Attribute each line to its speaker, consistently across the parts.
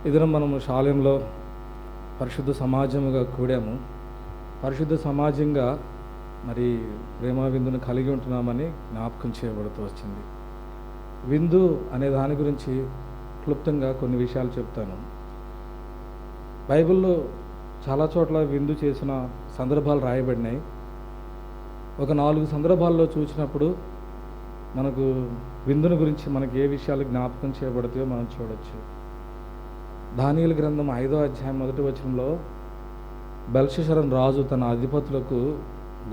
Speaker 1: ఇదిన మనము శాలెంలో పరిశుద్ధ సమాజముగా కూడాము. పరిశుద్ధ సమాజంగా మరి ప్రేమ విందును కలిగి ఉంటున్నామని జ్ఞాపకం చేయబడుతూ వచ్చింది. విందు అనే దాని గురించి క్లుప్తంగా కొన్ని విషయాలు చెప్తాను. బైబిల్లో చాలా చోట్ల విందు చేసిన సందర్భాలు రాయబడినాయి. ఒక 4 సందర్భాల్లో చూసినప్పుడు మనకు విందుని గురించి మనకి ఏ విషయాలు జ్ఞాపకం చేయబడతాయో మనం చూడొచ్చు. దానియేలు గ్రంథం 5వ అధ్యాయం 1వ వచనంలో బెల్షస్సరు రాజు తన అధిపతులకు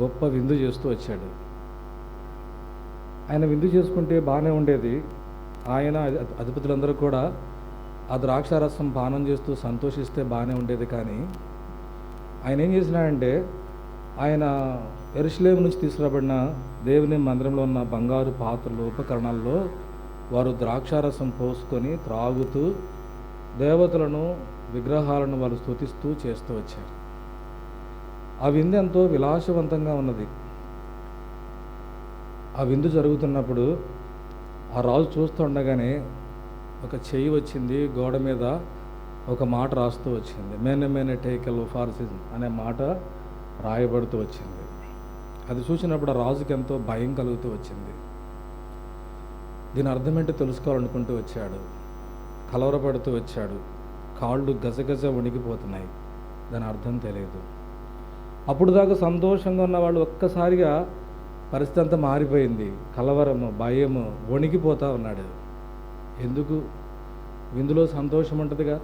Speaker 1: గొప్ప విందు చేస్తూ వచ్చాడు. ఆయన విందు చేసుకుంటే బాగానే ఉండేది. ఆయన అధిపతులందరూ కూడా ఆ ద్రాక్షారసం పానం చేస్తూ సంతోషిస్తే బాగానే ఉండేది. కానీ ఆయన ఏం చేసినాడంటే, ఆయన యెరూషలేము నుంచి తీసుకురాబడిన దేవుని మందిరంలో ఉన్న బంగారు పాత్రలు ఉపకరణాల్లో వారు ద్రాక్షారసం పోసుకొని త్రాగుతూ దేవతలను విగ్రహాలను వాళ్ళు స్తుతిస్తూ చేస్తూ వచ్చారు. ఆ విందు ఎంతో విలాసవంతంగా ఉన్నది. ఆ విందు జరుగుతున్నప్పుడు ఆ రాజు చూస్తూ ఉండగానే ఒక చెయ్యి వచ్చింది, గోడ మీద ఒక మాట రాస్తూ వచ్చింది. మేనే టేకల్ ఫార్సిజం అనే మాట రాయబడుతూ వచ్చింది. అది చూసినప్పుడు ఆ రాజుకి ఎంతో భయం కలుగుతూ వచ్చింది. దీని అర్థం ఏంటో తెలుసుకోవాలనుకుంటూ వచ్చాడు. కలవరపడుతూ వచ్చాడు. కాళ్ళు గజగజ వణికిపోతున్నాయి. దాని అర్థం తెలియదు. అప్పుడు దాకా సంతోషంగా ఉన్న వాళ్ళు ఒక్కసారిగా పరిస్థితి అంతా మారిపోయింది. కలవరము, భయము, వణికిపోతూ ఉన్నాడు. ఎందుకు? విందులో సంతోషం ఉంటుందిగా.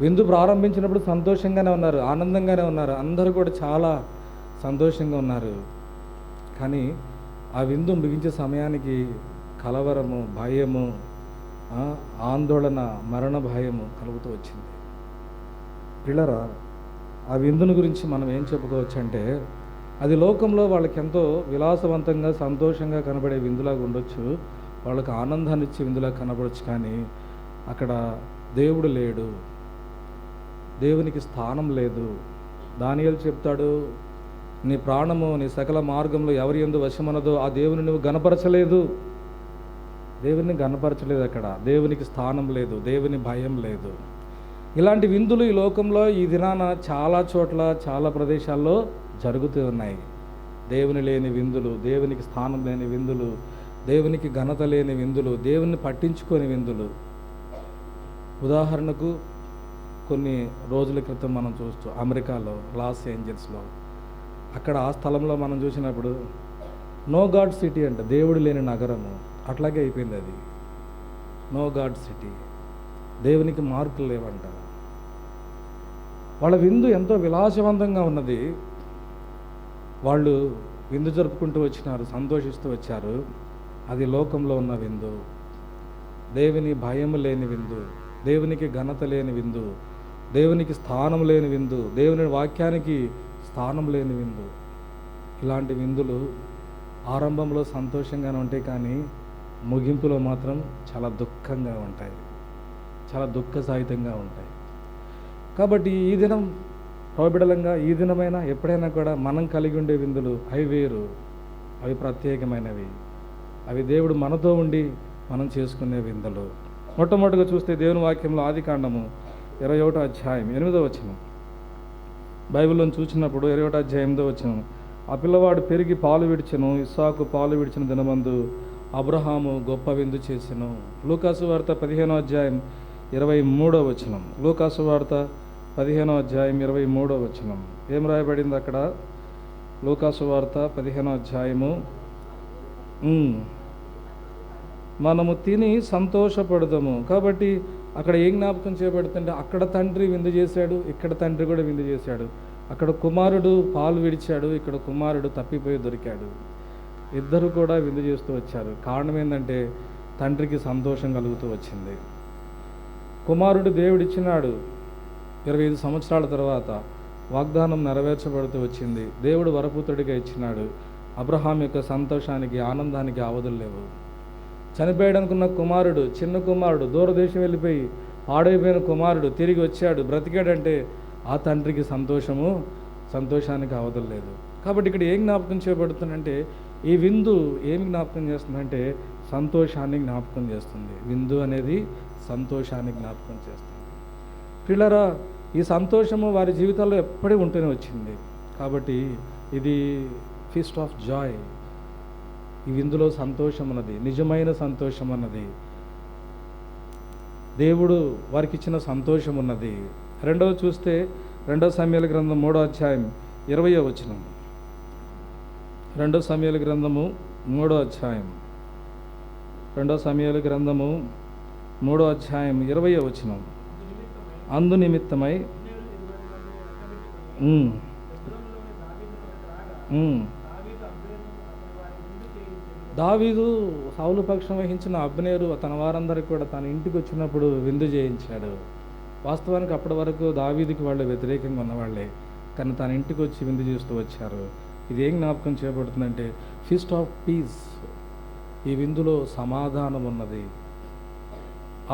Speaker 1: విందు ప్రారంభించినప్పుడు సంతోషంగానే ఉన్నారు, ఆనందంగానే ఉన్నారు, అందరూ కూడా చాలా సంతోషంగా ఉన్నారు. కానీ ఆ విందు ముగించే సమయానికి కలవరము, భయము, ఆందోళన, మరణ భయము కలుగుతూ వచ్చింది. పిల్లరా, ఆ విందుని గురించి మనం ఏం చెప్పుకోవచ్చు అంటే, అది లోకంలో వాళ్ళకి ఎంతో విలాసవంతంగా సంతోషంగా కనబడే విందులాగా ఉండొచ్చు, వాళ్ళకి ఆనందాన్ని ఇచ్చే విందులాగా కనబడవచ్చు. కానీ అక్కడ దేవుడు లేడు, దేవునికి స్థానం లేదు. దానియేలు చెప్తాడు, నీ ప్రాణము నీ సకల మార్గంలో ఎవరి యందు వశమన్నదో ఆ దేవుని నువ్వు గణపరచలేదు. దేవుని గణపరచలేదు. అక్కడ దేవునికి స్థానం లేదు, దేవుని భయం లేదు. ఇలాంటి విందులు ఈ లోకంలో ఈ దినాన చాలా చోట్ల చాలా ప్రదేశాల్లో జరుగుతూ ఉన్నాయి. దేవుని లేని విందులు, దేవునికి స్థానం లేని విందులు, దేవునికి ఘనత లేని విందులు, దేవుని పట్టించుకొని విందులు. ఉదాహరణకు కొన్ని రోజుల క్రితం మనం చూస్తూ అమెరికాలో లాస్ ఏంజల్స్లో అక్కడ ఆ స్థలంలో మనం చూసినప్పుడు నో గాడ్ సిటీ అంట, దేవుడు లేని నగరము. అట్లాగే అయిపోయింది అది. నో గాడ్ సిటీ, దేవునికి మార్కులు లేవంట. వాళ్ళ విందు ఎంతో విలాసవంతంగా ఉన్నది. వాళ్ళు విందు జరుపుకుంటూ వచ్చినారు, సంతోషిస్తూ వచ్చారు. అది లోకంలో ఉన్న విందు, దేవుని భయం లేని విందు, దేవునికి ఘనత లేని విందు, దేవునికి స్థానం లేని విందు, దేవుని వాక్యానికి స్థానం లేని విందు. ఇలాంటి విందులు ఆరంభంలో సంతోషంగానే ఉంటాయి, కానీ ముగింపులో మాత్రం చాలా దుఃఖంగా ఉంటాయి, చాలా దుఃఖసాహితంగా ఉంటాయి. కాబట్టి ఈ దినం ప్రబిడలంగా ఈ దినమైనా ఎప్పుడైనా కూడా మనం కలిగి ఉండే విందులు అవి వేరు, అవి ప్రత్యేకమైనవి. అవి దేవుడు మనతో ఉండి మనం చేసుకునే విందులు. మొట్టమొదటిగా చూస్తే దేవుని వాక్యంలో ఆదికాండము 21వ అధ్యాయం 8వ వచనం. బైబిల్లో చూసినప్పుడు 21వ అధ్యాయం 8వ వచనం, ఆ పిల్లవాడు పెరిగి పాలు విడిచెను, ఇస్సాకు పాలు విడిచిన దినమందు అబ్రహాము గొప్ప విందు చేసెను. లూకాసు వార్త 15వ అధ్యాయం 23వ వచనం. లూకాసు వార్త 15వ అధ్యాయం 23వ వచనం. ఏం రాయబడింది అక్కడ? లూకాసు వార్త 15వ అధ్యాయము, మనము తిని సంతోషపడదాము. కాబట్టి అక్కడ ఏం జ్ఞాపకం చేయబడుతుంటే, అక్కడ తండ్రి విందు చేశాడు, ఇక్కడ తండ్రి కూడా విందు చేశాడు. అక్కడ కుమారుడు పాలు విడిచాడు, ఇక్కడ కుమారుడు తప్పిపోయి దొరికాడు. ఇద్దరు కూడా విందు చేస్తూ వచ్చారు. కారణం ఏంటంటే తండ్రికి సంతోషం కలుగుతూ వచ్చింది. కుమారుడు దేవుడిచ్చినాడు. 25 సంవత్సరాల తర్వాత వాగ్దానం నెరవేర్చబడుతూ వచ్చింది. దేవుడు వరపుత్రుడిగా ఇచ్చినాడు. అబ్రహాం యొక్క సంతోషానికి, ఆనందానికి అవధులు లేవు. చనిపోయాడనుకున్న కుమారుడు, చిన్న కుమారుడు, దూరదేశం వెళ్ళిపోయి పాడైపోయిన కుమారుడు తిరిగి వచ్చాడు, బ్రతికాడంటే ఆ తండ్రికి సంతోషానికి అవధులు లేదు. కాబట్టి ఇక్కడ ఏం జ్ఞాపకం చేయబడుతుందంటే, ఈ విందు ఏమి జ్ఞాపకం చేస్తుందంటే సంతోషాన్ని జ్ఞాపకం చేస్తుంది. విందు అనేది సంతోషాన్ని జ్ఞాపకం చేస్తుంది. పిల్లరా, ఈ సంతోషము వారి జీవితాల్లో ఎప్పటికీ ఉంటూనే వచ్చింది. కాబట్టి ఇది ఫీస్ట్ ఆఫ్ జాయ్. ఈ విందులో సంతోషం అన్నది, నిజమైన సంతోషం అన్నది, దేవుడు వారికి ఇచ్చిన సంతోషం ఉన్నది. రెండవది చూస్తే 2 సమూయేలు గ్రంథం 3వ అధ్యాయం 20వ వచనం. 2 సమూయేలు గ్రంథము 3వ అధ్యాయం 2 సమూయేలు గ్రంథము 3వ అధ్యాయం 20వ వచనం. అందు నిమిత్తమై దావీదు సౌలు పక్షం వహించిన అబ్నేరు తన వారందరికీ కూడా తన ఇంటికి వచ్చినప్పుడు విందు చేయించాడు. వాస్తవానికి అప్పటి వరకు దావీదుకి వాళ్ళు వ్యతిరేకంగా ఉన్నవాళ్ళే, కానీ తన ఇంటికి వచ్చి విందు చేస్తూ వచ్చారు. ఇది ఏం జ్ఞాపకం చేయబడుతుందంటే ఫీస్ట్ ఆఫ్ పీస్. ఈ విందులో సమాధానం ఉన్నది.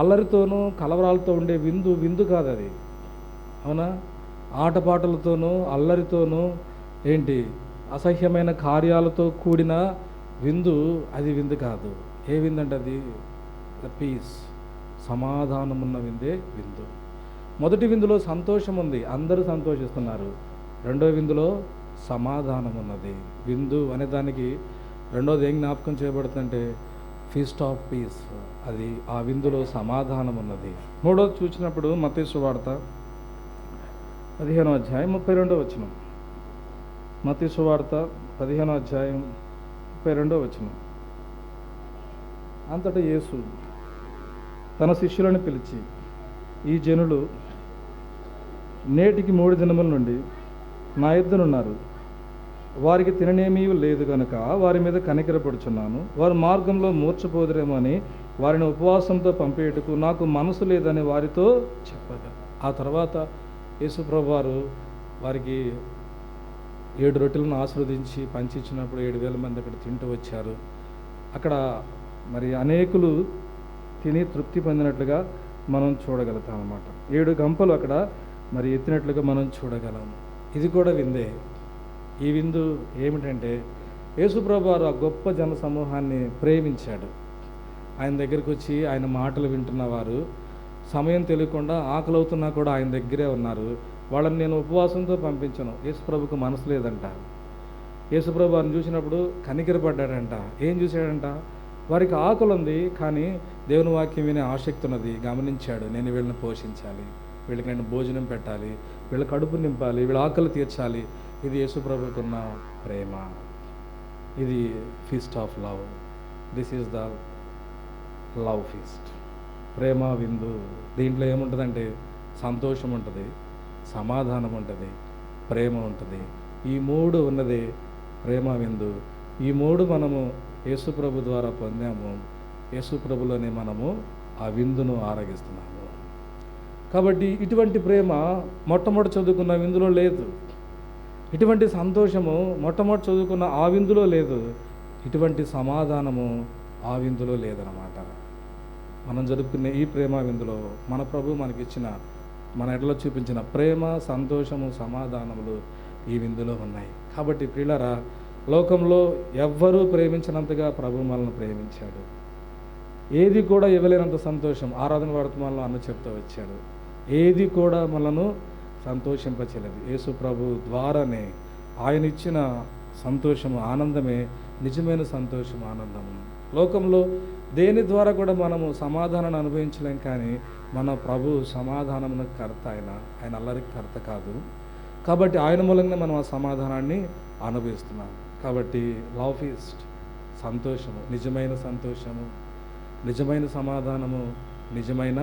Speaker 1: అల్లరితోనూ కలవరాలతో ఉండే విందు కాదు అది, అవునా? ఆటపాటలతోనూ అల్లరితోనూ అసహ్యమైన కార్యాలతో కూడిన విందు అది విందు కాదు. ఏ విందు అంటే అది పీస్, సమాధానం ఉన్న విందే విందు. మొదటి విందులో సంతోషం ఉంది, అందరూ సంతోషిస్తున్నారు. రెండో విందులో సమాధానం ఉన్నది. విందు అనే దానికి రెండోది ఏం జ్ఞాపకం చేయబడుతుందంటే ఫీస్ట్ ఆఫ్ పీస్. అది ఆ విందులో సమాధానం ఉన్నది. మూడోది చూసినప్పుడు మత్తయి సువార్త 15వ అధ్యాయం 32వ వచనం. మత్తయి సువార్త 15వ అధ్యాయం 32వ వచనం. అంతటా యేసు తన శిష్యులను పిలిచి, ఈ జనులు నేటికి 3 దినముల నుండి నా యొద్దనున్నారు. వారికి తిననేమీ లేదు కనుక వారి మీద కనికరపడుచున్నాను. వారు మార్గంలో మూర్ఛపోదురేమో అని వారిని ఉపవాసంతో పంపేయటకు నాకు మనసు లేదని వారితో చెప్పగా, ఆ తర్వాత యేసుప్రభు వారు వారికి 7 రొట్టెలను ఆశీర్వదించి పంచిచ్చినప్పుడు 7,000 మంది అక్కడ తింటూ వచ్చారు. అక్కడ మరి అనేకులు తిని తృప్తి పొందినట్లుగా మనం చూడగలుగుతాం అన్నమాట. 7 గంపలు అక్కడ మరి ఎత్తినట్లుగా మనం చూడగలం. ఇది కూడా విందే. ఈ విందు ఏమిటంటే యేసుప్రభు వారు ఆ గొప్ప జన సమూహాన్ని ప్రేమించాడు. ఆయన దగ్గరికి వచ్చి ఆయన మాటలు వింటున్న వారు సమయం తెలియకుండా ఆకలి అవుతున్నా కూడా ఆయన దగ్గరే ఉన్నారు. వాళ్ళని నేను ఉపవాసంతో పంపించను. యేసుప్రభుకు మనసు లేదంట. యేసుప్రభు వారిని చూసినప్పుడు కనికరపడ్డాడంట. ఏం చూశాడంట? వారికి ఆకలి ఉంది, కానీ దేవుని వాక్యం వినే ఆసక్తి ఉన్నది. గమనించాడు, నేను వీళ్ళని పోషించాలి, వీళ్ళకి నేను భోజనం పెట్టాలి, వీళ్ళ కడుపు నింపాలి, వీళ్ళ ఆకలి తీర్చాలి. ఇది యేసుప్రభుకున్న ప్రేమ. ఇది feast of love. This is the love feast, ప్రేమ విందు. దీంట్లో ఏముంటుందంటే సంతోషం ఉంటుంది, సమాధానం ఉంటుంది, ప్రేమ ఉంటుంది. ఈ 3 ఉన్నదే ప్రేమ విందు. ఈ 3 మనము యేసుప్రభు ద్వారా పొందాము. యేసుప్రభులోనే మనము ఆ విందును ఆరగిస్తున్నాము. కాబట్టి ఇటువంటి ప్రేమ మొట్టమొదటి చదువుకున్న విందులో లేదు. ఇటువంటి సంతోషము మొట్టమొదటి చదువుకున్న ఆ విందులో లేదు. ఇటువంటి సమాధానము ఆ విందులో లేదన్నమాట. మనం జరుపుకునే ఈ ప్రేమ విందులో మన ప్రభు మనకిచ్చిన, మన ఎడలో చూపించిన ప్రేమ, సంతోషము, సమాధానములు ఈ విందులో ఉన్నాయి. కాబట్టి ప్రియులారా, లోకంలో ఎవ్వరూ ప్రేమించినంతగా ప్రభు మనల్ని ప్రేమించాడు. ఏది కూడా ఇవ్వలేనంత సంతోషం ఆరాధన వర్తమానంలో అన్న చెప్తూ వచ్చాడు. ఏది కూడా మనను సంతోషింపచేయలేదు. యేసు ప్రభు ద్వారానే ఆయన ఇచ్చిన సంతోషము, ఆనందమే నిజమైన సంతోషం, ఆనందము. లోకంలో దేని ద్వారా కూడా మనము సమాధానాన్ని అనుభవించలేం, కానీ మన ప్రభు సమాధానమునకు కర్త. ఆయన అల్లరికి కర్త కాదు. కాబట్టి ఆయన మూలంగా మనం ఆ సమాధానాన్ని అనుభవిస్తున్నాం. కాబట్టి లవ్ ఫీస్ట్, సంతోషము, నిజమైన సంతోషము, నిజమైన సమాధానము, నిజమైన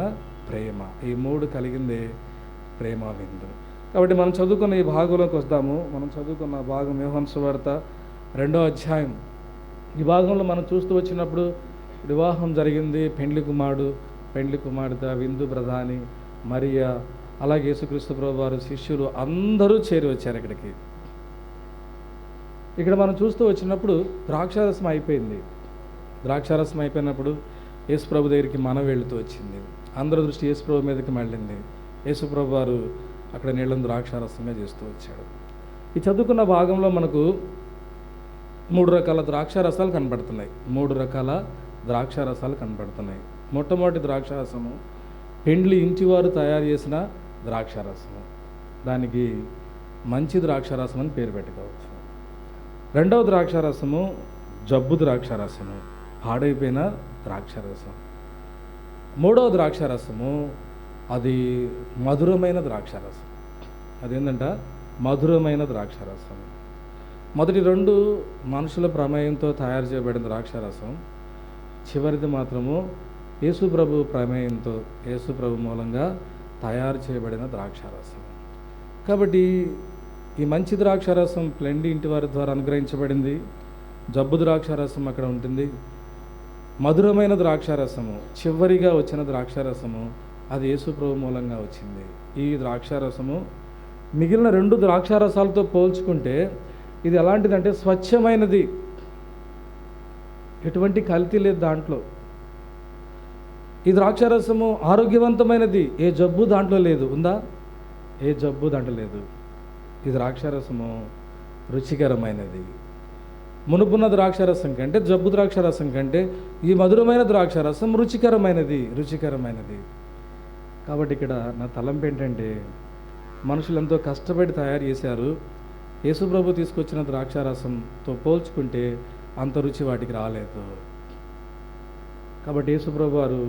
Speaker 1: ప్రేమ, ఈ 3 కలిగిందే ప్రేమ విందు. కాబట్టి మనం చదువుకున్న ఈ భాగంలోకి వస్తాము. మనం చదువుకున్న భాగం యోహాను సువార్త 2వ అధ్యాయం. ఈ భాగంలో మనం చూస్తూ వచ్చినప్పుడు వివాహం జరిగింది. పెండ్లి కుమార్తె, విందు ప్రధాని మరియా, అలాగే యేసుక్రీస్తు ప్రభు వారు, శిష్యులు అందరూ చేరి వచ్చారు ఇక్కడికి. ఇక్కడ మనం చూస్తూ వచ్చినప్పుడు ద్రాక్షారసం అయిపోయింది. ద్రాక్షారసం అయిపోయినప్పుడు యేసు ప్రభు దగ్గరికి మనం వెళుతూ వచ్చింది. అందరి దృష్టి యేసు ప్రభు మీదకి మళ్ళింది. యేసు ప్రభు వారు అక్కడ నీళ్ళను ద్రాక్షారసంగా చేస్తూ వచ్చాడు. ఈ చదువుకున్న భాగంలో మనకు 3 రకాల ద్రాక్షారసాలు కనబడుతున్నాయి. 3 రకాల ద్రాక్షారసాలు కనబడుతున్నాయి. మొట్టమొదటి ద్రాక్షారసము పెండ్లి ఇంటివారు తయారు చేసిన ద్రాక్షారసము. దానికి మంచి ద్రాక్షారసం అని పేరు పెట్టుకోవచ్చు. రెండవ ద్రాక్షారసము జబ్బు ద్రాక్షారసము, పాడైపోయిన ద్రాక్షారసం. మూడవ ద్రాక్షారసము అది మధురమైన ద్రాక్షారసం. అదేంటంట మధురమైన ద్రాక్షారసం. మొదటి రెండు మనుషుల ప్రమేయంతో తయారు చేయబడిన ద్రాక్షారసం, చివరిది మాత్రము యేసు ప్రభు ప్రమేయంతో, యేసు ప్రభు మూలంగా తయారు చేయబడిన ద్రాక్షారసం. కాబట్టి ఈ మంచి ద్రాక్షారసం పెండ్లి ఇంటి వారి ద్వారా అనుగ్రహించబడింది. జబ్బు ద్రాక్షారసం అక్కడ ఉంటుంది. మధురమైన ద్రాక్షారసము, చివరిగా వచ్చిన ద్రాక్షారసము అది యేసు ప్రభు మూలంగా వచ్చింది. ఈ ద్రాక్షారసము మిగిలిన రెండు ద్రాక్షారసాలతో పోల్చుకుంటే ఇది ఎలాంటిదంటే స్వచ్ఛమైనది, ఎటువంటి కల్తీ లేదు దాంట్లో. ఈ ద్రాక్షారసము ఆరోగ్యవంతమైనది, ఏ జబ్బు దాంట్లో లేదు. ఉందా? ఏ జబ్బు దాంట్లో లేదు. ఈ ద్రాక్షారసము రుచికరమైనది. మునుపున్న ద్రాక్షారసం కంటే, జబ్బు ద్రాక్షారసం కంటే ఈ మధురమైన ద్రాక్షారసం రుచికరమైనది. కాబట్టి ఇక్కడ నా తలంపు ఏంటంటే, మనుషులు ఎంతో కష్టపడి తయారు చేశారు. యేసుప్రభు తీసుకొచ్చిన ద్రాక్షారసంతో పోల్చుకుంటే అంత రుచి వాటికి రాలేదు. కాబట్టి యేసుప్రభు వారు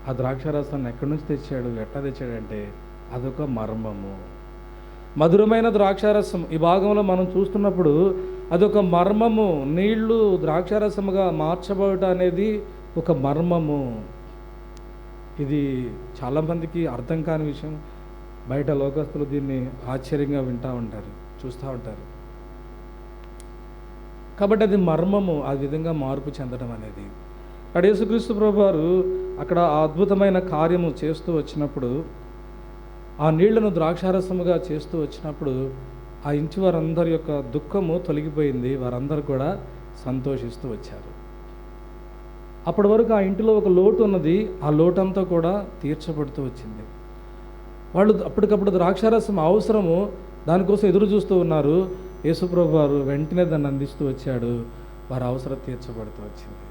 Speaker 1: ఆ ద్రాక్షారసాన్ని ఎక్కడి నుంచి తెచ్చాడు, ఎట్లా తెచ్చాడంటే అదొక మర్మము. మధురమైన ద్రాక్షారసం ఈ భాగంలో మనం చూస్తున్నప్పుడు అదొక మర్మము. నీళ్లు ద్రాక్షారసముగా మార్చబడట అనేది ఒక మర్మము. ఇది చాలామందికి అర్థం కాని విషయం. బయట లోకస్తులు దీన్ని ఆశ్చర్యంగా వింటూ ఉంటారు, చూస్తూ ఉంటారు. కాబట్టి అది మర్మము, ఆ విధంగా మార్పు చెందడం అనేది. అక్కడ యేసుక్రీస్తు ప్రభువారు అక్కడ ఆ అద్భుతమైన కార్యము చేస్తూ వచ్చినప్పుడు, ఆ నీళ్లను ద్రాక్షారసముగా చేస్తూ వచ్చినప్పుడు ఆ ఇంటి వారందరి యొక్క దుఃఖము తొలగిపోయింది. వారందరూ కూడా సంతోషిస్తూ వచ్చారు. అప్పటి వరకు ఆ ఇంటిలో ఒక లోటు ఉన్నది, ఆ లోటంతా కూడా తీర్చబడుతూ వచ్చింది. వాళ్ళు అప్పటికప్పుడు ద్రాక్షారసం అవసరము, దానికోసం ఎదురు చూస్తూ ఉన్నారు. యేసుప్రభు వారు వెంటనే దాన్ని అందిస్తూ వచ్చాడు. వారి అవసరం తీర్చబడుతూ వచ్చింది.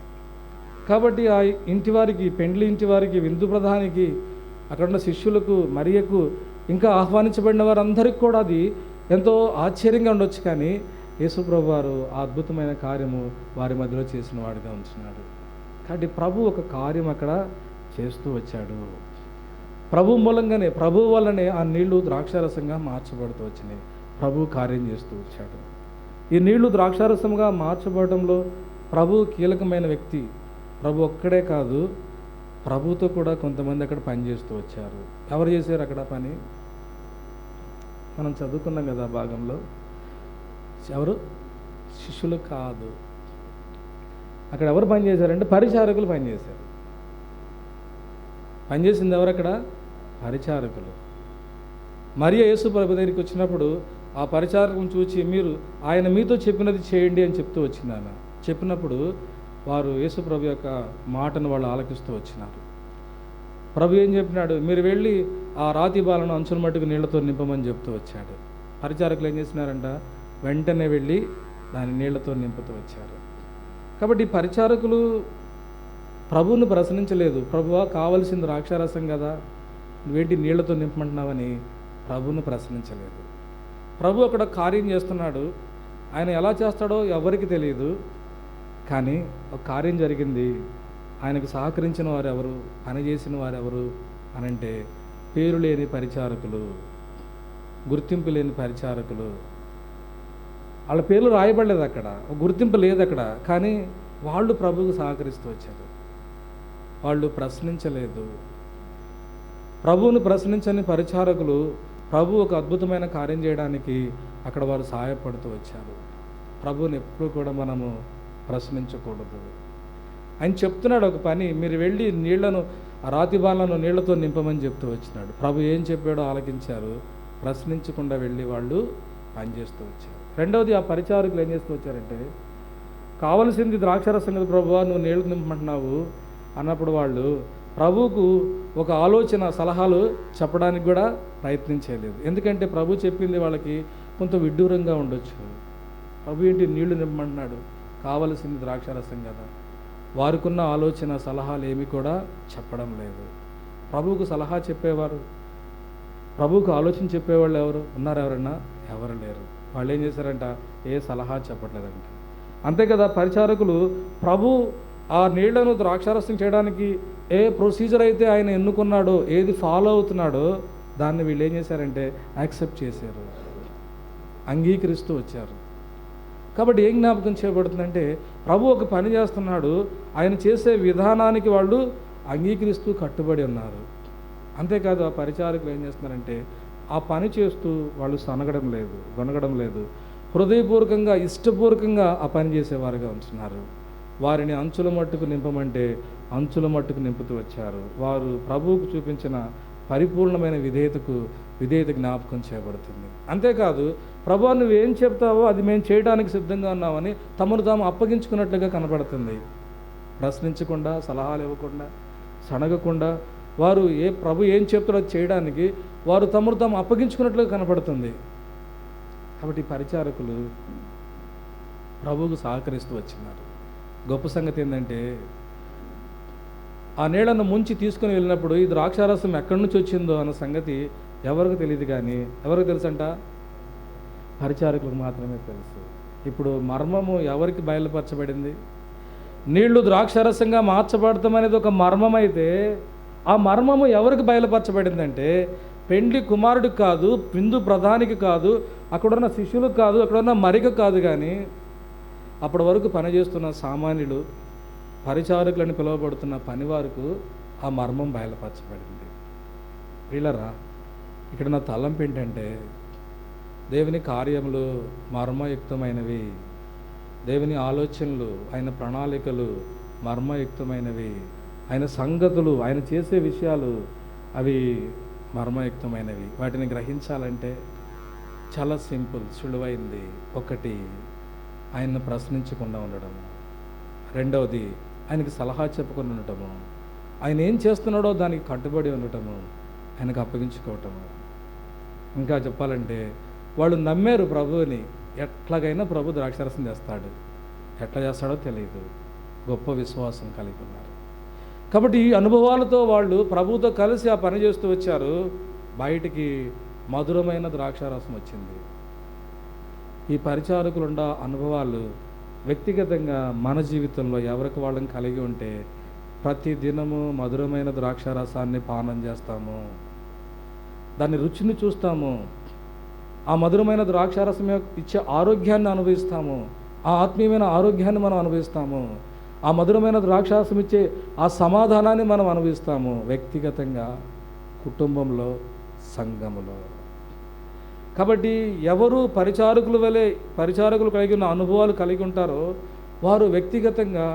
Speaker 1: కాబట్టి ఆ ఇంటి వారికి, పెండ్లి ఇంటి వారికి, విందు ప్రధానికి, అక్కడున్న శిష్యులకు, మరియకు, ఇంకా ఆహ్వానించబడిన వారందరికీ కూడా అది ఎంతో ఆశ్చర్యంగా ఉండొచ్చు. కానీ యేసుప్రభు వారు ఆ అద్భుతమైన కార్యము వారి మధ్యలో చేసిన వాడిగా ఉంటున్నాడు. కాబట్టి ప్రభు ఒక కార్యం అక్కడ చేస్తూ వచ్చాడు. ప్రభు మూలంగానే, ప్రభు వల్లనే ఆ నీళ్లు ద్రాక్షారసంగా మార్చబడుతూ వచ్చినాయి. ప్రభు కార్యం చేస్తూ వచ్చాడు. ఈ నీళ్లు ద్రాక్షారసంగా మార్చబడటంలో ప్రభు కీలకమైన వ్యక్తి. ప్రభు ఒక్కడే కాదు, ప్రభుతో కూడా కొంతమంది అక్కడ పనిచేస్తూ వచ్చారు. ఎవరు చేశారు అక్కడ పని? మనం చదువుకున్నాం కదా భాగంలో. ఎవరు? శిష్యులు కాదు. అక్కడ ఎవరు పనిచేశారంటే పరిచారకులు పనిచేశారు. పనిచేసింది ఎవరు అక్కడ? పరిచారకులు. మరియ యేసు ప్రభు దగ్గరికి వచ్చినప్పుడు ఆ పరిచారకులను చూచి, మీరు ఆయన మీతో చెప్పినది చేయండి అని చెప్తూ వచ్చింది. ఆమె చెప్పినప్పుడు వారు యేసు ప్రభు యొక్క మాటను వాళ్ళు ఆలకిస్తూ వచ్చినారు. ప్రభు ఏం చెప్పినాడు? మీరు వెళ్ళి ఆ రాతి బాలను అంచుల మట్టుకు నీళ్లతో నింపమని చెప్తూ వచ్చాడు. పరిచారకులు ఏం చేసినారంట? వెంటనే వెళ్ళి దాన్ని నీళ్లతో నింపుతూ వచ్చారు. కాబట్టి పరిచారకులు ప్రభువును ప్రశ్నించలేదు. ప్రభువా, కావలసింది ద్రాక్షారసం కదా, నువ్వేంటి నీళ్లతో నింపమంటున్నావని ప్రభువును ప్రశ్నించలేదు. ప్రభు అక్కడ కార్యం చేస్తున్నాడు. ఆయన ఎలా చేస్తాడో ఎవరికి తెలియదు. కానీ ఒక కార్యం జరిగింది. ఆయనకు సహకరించిన వారు ఎవరు, పని చేసిన వారు ఎవరు అనంటే పేరు లేని పరిచారకులు, గుర్తింపు లేని పరిచారకులు. వాళ్ళ పేర్లు రాయబడలేదు అక్కడ, గుర్తింపు లేదు అక్కడ. కానీ వాళ్ళు ప్రభువుకు సహకరిస్తూ వచ్చారు. వాళ్ళు ప్రశ్నించలేదు. ప్రభువును ప్రశ్నించని పరిచారకులు ప్రభు ఒక అద్భుతమైన కార్యం చేయడానికి అక్కడ వారు సహాయపడుతూ వచ్చారు. ప్రభువుని ఎప్పుడు కూడా మనము ప్రశ్నించకూడదు. ఆయన చెప్తున్నాడు ఒక పని, మీరు వెళ్ళి నీళ్లను, ఆ రాతి బాలను నీళ్లతో నింపమని చెప్తూ వచ్చినాడు. ప్రభు ఏం చెప్పాడో ఆలకించారు. ప్రశ్నించకుండా వెళ్ళి వాళ్ళు పనిచేస్తూ వచ్చారు. రెండవది, ఆ పరిచారకులు ఏం చేస్తూ వచ్చారంటే, కావలసింది ద్రాక్షారసం కదా ప్రభువా, నువ్వు నీళ్లు నింపమంటున్నావు అన్నప్పుడు వాళ్ళు ప్రభువుకు ఒక ఆలోచన, సలహాలు చెప్పడానికి కూడా ప్రయత్నించలేదు. ఎందుకంటే ప్రభు చెప్పింది వాళ్ళకి కొంత విడ్డూరంగా ఉండొచ్చు. ప్రభు ఏంటి నీళ్లు నింపమంటున్నాడు, కావలసింది ద్రాక్షారసం కదా. వారికున్న ఆలోచన, సలహాలు ఏమి కూడా చెప్పడం లేదు. ప్రభువుకు సలహా చెప్పేవారు, ప్రభువుకు ఆలోచన చెప్పేవాళ్ళు ఎవరు ఉన్నారు? ఎవరన్నా? ఎవరు లేరు. వాళ్ళు ఏం చేశారంట? ఏ సలహా చెప్పట్లేదంట. అంతే కదా, పరిచారకులు ప్రభు ఆ నీళ్లను ద్రాక్షారసం చేయడానికి ఏ ప్రొసీజర్ అయితే ఆయన ఎన్నుకున్నాడో, ఏది ఫాలో అవుతున్నాడో దాన్ని వీళ్ళు ఏం చేశారంటే యాక్సెప్ట్ చేశారు, అంగీకరిస్తూ వచ్చారు. కాబట్టి ఏం జ్ఞాపకం చేయబడుతుందంటే, ప్రభు ఒక పని చేస్తున్నాడు, ఆయన చేసే విధానానికి వాళ్ళు అంగీకరిస్తూ కట్టుబడి ఉన్నారు. అంతేకాదు, ఆ పరిచారకులు ఏం చేస్తున్నారంటే ఆ పని చేస్తూ వాళ్ళు సనగడం లేదు, గొనగడం లేదు, హృదయపూర్వకంగా ఇష్టపూర్వకంగా ఆ పని చేసేవారుగా ఉంటున్నారు. వారిని అంచుల మట్టుకు నింపమంటే అంచుల మట్టుకు నింపుతూ వచ్చారు. వారు ప్రభువుకు చూపించిన పరిపూర్ణమైన విధేయత జ్ఞాపకం చేయబడుతుంది. అంతేకాదు, ప్రభు నువ్వేం చెప్తావో అది మేము చేయడానికి సిద్ధంగా ఉన్నామని తమను తాము అప్పగించుకున్నట్లుగా కనబడుతుంది. ప్రశ్నించకుండా, సలహాలు ఇవ్వకుండా, సనగకుండా వారు ప్రభు ఏం చెప్తాడో అది చేయడానికి వారు తమను తాము అప్పగించుకున్నట్లుగా కనపడుతుంది. కాబట్టి పరిచారకులు ప్రభువుకు సహకరిస్తూ వచ్చినారు. గొప్ప సంగతి ఏంటంటే, ఆ నీళ్లను ముంచి తీసుకుని వెళ్ళినప్పుడు ఈ ద్రాక్షారసం ఎక్కడి నుంచి వచ్చిందో అన్న సంగతి ఎవరికి తెలియదు. కానీ ఎవరికి తెలుసంట? పరిచారకులకు మాత్రమే తెలుసు. ఇప్పుడు మర్మము ఎవరికి బయలుపరచబడింది? నీళ్లు ద్రాక్షారసంగా మార్చబడతాం అనేది ఒక మర్మం అయితే, ఆ మర్మము ఎవరికి బయలుపరచబడిందంటే పెండ్లి కుమారుడికి కాదు, విందు ప్రధానికి కాదు, అక్కడున్న శిష్యులకు కాదు, అక్కడున్న మరిక కాదు, కానీ అప్పటి వరకు పనిచేస్తున్న సామాన్యులు, పరిచారకులని పిలువబడుతున్న పనివారికి ఆ మర్మం బయలుపరచబడింది. వీళ్ళరా, ఇక్కడ నా తలంపు ఏంటంటే, దేవుని కార్యములు మర్మయుక్తమైనవి, దేవుని ఆలోచనలు, ఆయన ప్రణాళికలు మర్మయుక్తమైనవి, ఆయన సంగతులు, ఆయన చేసే విషయాలు అవి మర్మయుక్తమైనవి. వాటిని గ్రహించాలంటే చాలా సింపుల్, సులువైంది. ఒకటి, ఆయన్ను ప్రశ్నించకుండా ఉండడము. రెండవది, ఆయనకి సలహా చెప్పకుండా ఉండటము. ఆయన ఏం చేస్తున్నాడో దానికి కట్టుబడి ఉండటము, ఆయనకు అప్పగించుకోవటము. ఇంకా చెప్పాలంటే వాళ్ళు నమ్మారు ప్రభువుని. ఎట్లాగైనా ప్రభు ద్రాక్షారసం చేస్తాడు, ఎట్లా చేస్తాడో తెలియదు, గొప్ప విశ్వాసం కలిగి ఉన్నారు. కాబట్టి ఈ అనుభవాలతో వాళ్ళు ప్రభువుతో కలిసి ఆ పని చేస్తూ వచ్చారు. బయటికి మధురమైన ద్రాక్షారసం వచ్చింది. ఈ పరిచారకులుండ అనుభవాలు వ్యక్తిగతంగా మన జీవితంలో ఎవరికి వాళ్ళని కలిగి ఉంటే ప్రతి దినము మధురమైన ద్రాక్షారసాన్ని పానం చేస్తాము, దాని రుచిని చూస్తాము, ఆ మధురమైన ద్రాక్షారసం ఇచ్చే ఆరోగ్యాన్ని అనుభవిస్తాము, ఆ ఆత్మీయమైన ఆరోగ్యాన్ని మనం అనుభవిస్తాము, ఆ మధురమైన ద్రాక్షారసం ఇచ్చే ఆ సమాధానాన్ని మనం అనుభవిస్తాము, వ్యక్తిగతంగా, కుటుంబంలో, సంఘములో. కాబట్టి ఎవరు పరిచారకులు కలిగి ఉన్న అనుభవాలు కలిగి ఉంటారో వారు వ్యక్తిగతంగా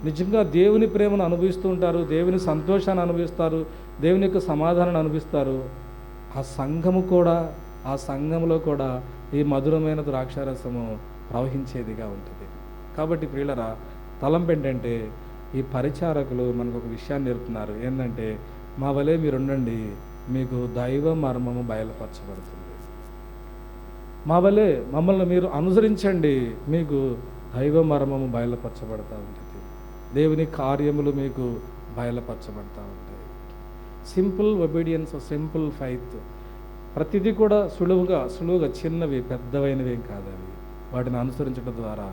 Speaker 1: నిజంగా దేవుని ప్రేమను అనుభవిస్తూ ఉంటారు, దేవుని సంతోషాన్ని అనుభవిస్తారు, దేవుని యొక్క సమాధానాన్ని అనుభవిస్తారు. ఆ సంఘములో కూడా ఈ మధురమైన ద్రాక్షారసము ప్రవహించేదిగా ఉంటుంది. కాబట్టి ప్రియులరా, తలంపు ఏంటంటే, ఈ పరిచారకులు మనకు ఒక విషయాన్ని నేర్పుతున్నారు. ఏంటంటే, మా వలె మీరుండండి, మీకు దైవ మర్మము బయలుపరచబడుతుంది. మా వలె మమ్మల్ని మీరు అనుసరించండి, మీకు దైవ మర్మము బయలుపరచబడతా ఉంటుంది, దేవుని కార్యములు మీకు బయలుపరచబడతా ఉంటాయి. Simple obedience, simple faith. ప్రతిదీ కూడా సులువుగా చిన్నవి, పెద్దవైనవి ఏం కాదు. అవి వాటిని అనుసరించడం ద్వారా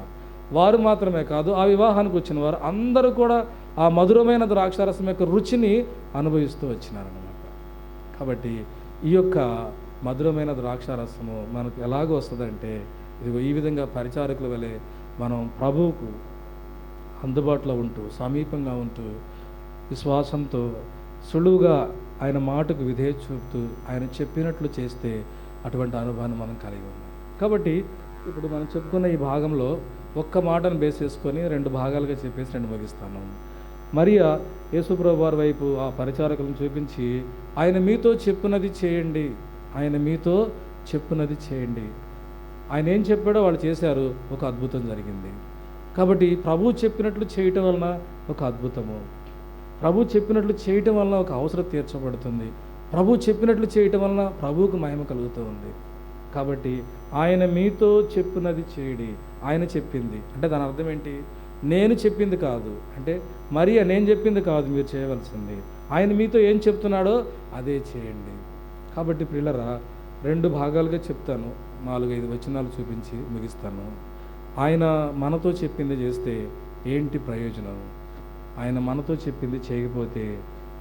Speaker 1: వారు మాత్రమే కాదు, ఆ వివాహానికి వచ్చిన వారు అందరూ కూడా ఆ మధురమైన ద్రాక్షారసం యొక్క రుచిని అనుభవిస్తూ వచ్చినారన్నమాట. కాబట్టి ఈ యొక్క మధురమైన ద్రాక్షారసము మనకు ఎలాగో వస్తుందంటే, ఇదిగో ఈ విధంగా పరిచారకుల వలె మనం ప్రభువుకు అందుబాటులో ఉంటూ, సమీపంగా ఉంటూ, విశ్వాసంతో సులువుగా ఆయన మాటకు విధేయత చూపుతూ ఆయన చెప్పినట్లు చేస్తే అటువంటి అనుభవాన్ని మనం కలిగి ఉన్నాం. కాబట్టి ఇప్పుడు మనం చెప్పుకున్న ఈ భాగంలో ఒక్క మాటను బేస్ చేసుకొని 2 భాగాలుగా చెప్పేసి 2 ముగిస్తాను. మరియా యేసుప్రభు వారి వైపు ఆ పరిచారకులను చూపించి, ఆయన మీతో చెప్పున్నది చేయండి, ఆయన మీతో చెప్పున్నది చేయండి. ఆయన ఏం చెప్పాడో వాళ్ళు చేశారు, ఒక అద్భుతం జరిగింది. కాబట్టి ప్రభువు చెప్పినట్లు చేయటం వలన ఒక అద్భుతము, ప్రభు చెప్పినట్లు చేయటం వలన ఒక అవసరం తీర్చబడుతుంది, ప్రభు చెప్పినట్లు చేయటం వలన ప్రభువుకు మహిమ కలుగుతూ ఉంది. కాబట్టి ఆయన మీతో చెప్పున్నది చేయడి. ఆయన చెప్పింది అంటే దాని అర్థం ఏంటి? నేను చెప్పింది కాదు, అంటే మరియా నేను చెప్పింది కాదు మీరు చేయవలసింది, ఆయన మీతో ఏం చెప్తున్నాడో అదే చేయండి. కాబట్టి ప్రియులరా, 2 భాగాలుగా చెప్తాను, 4-5 వచనాలు చూపించి ముగిస్తాను. ఆయన మనతో చెప్పింది చేస్తే ఏంటి ప్రయోజనం, ఆయన మనతో చెప్పింది చేయకపోతే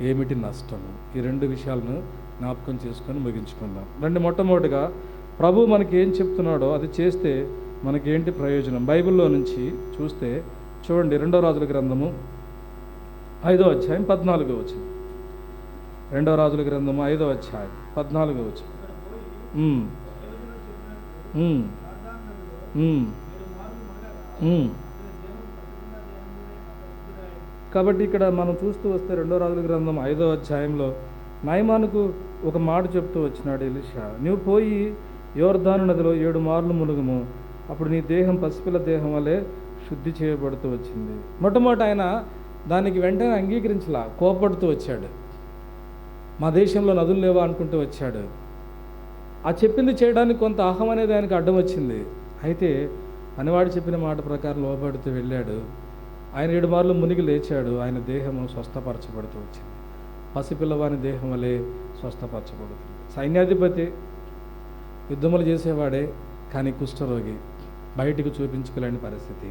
Speaker 1: ఏమిటి నష్టము, ఈ 2 విషయాలను జ్ఞాపకం చేసుకొని ముగించుకుందాం. మొట్టమొదటిగా ప్రభు మనకి ఏం చెప్తున్నాడో అది చేస్తే మనకేంటి ప్రయోజనం. బైబిల్లో నుంచి చూస్తే చూడండి, 2వ రాజుల గ్రంథము 5వ అధ్యాయం 14వ వచనం. 2వ రాజుల గ్రంథము 5వ అధ్యాయం 14వ వచనం. కాబట్టి ఇక్కడ మనం చూస్తూ వస్తే 2వ రాజుల గ్రంథం 5వ అధ్యాయంలో నయమానుకు ఒక మాట చెప్తూ వచ్చినాడు ఎలీషా, నువ్వు పోయి యోర్దాను నదిలో 7 మార్లు మునుగుము, అప్పుడు నీ దేహం పసిపిల్ల దేహం వలె శుద్ధి చేయబడుతూ వచ్చింది. మొట్టమొదటి ఆయన దానికి వెంటనే అంగీకరించలా, కోపడుతూ వచ్చాడు. మా దేశంలో నదులు లేవా అనుకుంటూ వచ్చాడు. ఆ చెప్పింది చేయడానికి కొంత అహం అనేది ఆయనకు అడ్డం వచ్చింది. అయితే పనివాడు చెప్పిన మాట ప్రకారం లోబడుతూ వెళ్ళాడు. ఆయన 7 మార్లు మునిగి లేచాడు. ఆయన దేహము స్వస్థపరచబడుతూ వచ్చింది. పసిపిల్లవాని దేహం వలె స్వస్థపరచబడుతుంది. సైన్యాధిపతి, యుద్ధములు చేసేవాడే, కానీ కుష్ఠరోగి, బయటికి చూపించుకోలేని పరిస్థితి,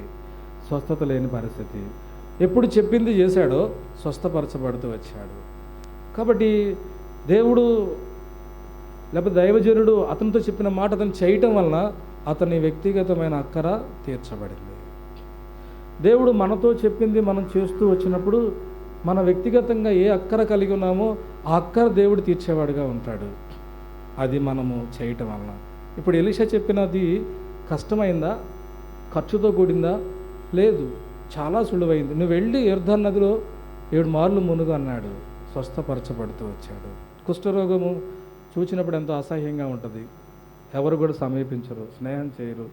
Speaker 1: స్వస్థత లేని పరిస్థితి. ఎప్పుడు చెప్పింది చేశాడో స్వస్థపరచబడుతూ వచ్చాడు. కాబట్టి దేవుడు లేకపోతే దైవజనుడు అతనితో చెప్పిన మాట అతను చేయటం వలన అతని వ్యక్తిగతమైన అక్కర తీర్చబడింది. దేవుడు మనతో చెప్పింది మనం చేస్తూ వచ్చినప్పుడు మన వ్యక్తిగతంగా ఏ అక్కర కలిగి ఉన్నామో ఆ అక్కర దేవుడు తీర్చేవాడుగా ఉంటాడు, అది మనము చేయటం వలన. ఇప్పుడు ఎలీషా చెప్పినది కష్టమైందా, ఖర్చుతో కూడిందా? లేదు, చాలా సులువైంది. నువ్వు వెళ్ళి యోర్దాను నదిలో 7 మార్లు మునుగు అన్నాడు. స్వస్థపరచబడుతూ వచ్చాడు. కుష్ఠరోగము చూచినప్పుడు ఎంతో అసహ్యంగా ఉంటుంది. ఎవరు కూడా సమీపించరు, స్నేహం చేయరు,